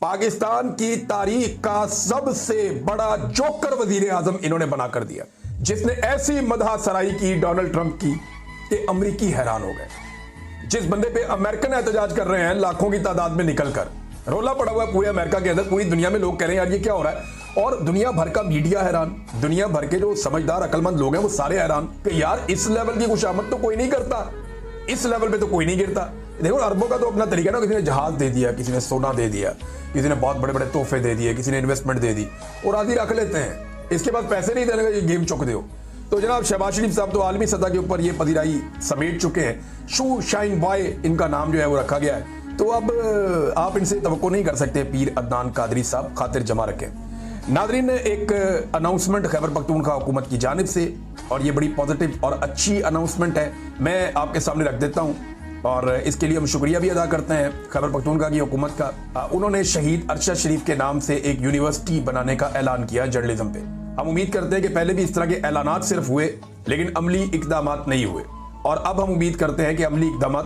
पाकिस्तान की तारीख का सबसे बड़ा जोकर वजीर आजम इन्होंने बनाकर दिया, जिसने ऐसी मदह सराई की डोनाल्ड ट्रंप की कि अमरीकी हैरान हो गए। जिस बंदे पे अमेरिकन एहतजाज कर रहे हैं लाखों की तादाद में निकलकर, रोला पड़ा हुआ है पूरे अमेरिका के अंदर, पूरी दुनिया में लोग कह रहे हैं यार ये क्या हो रहा है। और दुनिया भर का मीडिया हैरान, दुनिया भर के जो समझदार अकलमंद लोग हैं वो सारे हैरान कि यार इस लेवल की खुशामद तो कोई नहीं करता, इस लेवल पे तो कोई नहीं गिरता। देखो अरबों का तो अपना तरीका ना, किसी ने जहाज दे दिया, किसी ने सोना दे दिया, किसी ने बहुत बड़े बड़े तोहफे दे दिए, किसी ने इन्वेस्टमेंट दे दी और आदि रख लेते हैं। इसके बाद पैसे नहीं देने का ये गेम चुक दो। तो जनाब शहबाज शरीफ साहब तो आलमी सतह के ऊपर ये पदिराई समेट चुके हैं। शू शाइन बॉय इनका नाम जो है वो रखा गया है। तो अब आप इनसे तवक्को नहीं कर सकते पीर अदनान कादरी साहब खातिर जमा रखें। नादरीन, एक अनाउंसमेंट खैबर पख्तूनख्वा हुकूमत की जानिब से, और ये बड़ी पॉजिटिव और अच्छी अनाउंसमेंट है, मैं आपके सामने रख देता हूँ और इसके लिए हम शुक्रिया भी अदा करते हैं खैबर पख्तूनख्वा की हुकूमत का। उन्होंने शहीद अरशद शरीफ के नाम से एक यूनिवर्सिटी बनाने का ऐलान किया जर्नलिज्म पे। हम उम्मीद करते हैं कि पहले भी इस तरह के ऐलानात सिर्फ हुए लेकिन अमली इकदामात नहीं हुए, और अब हम उम्मीद करते हैं कि अमली इकदामात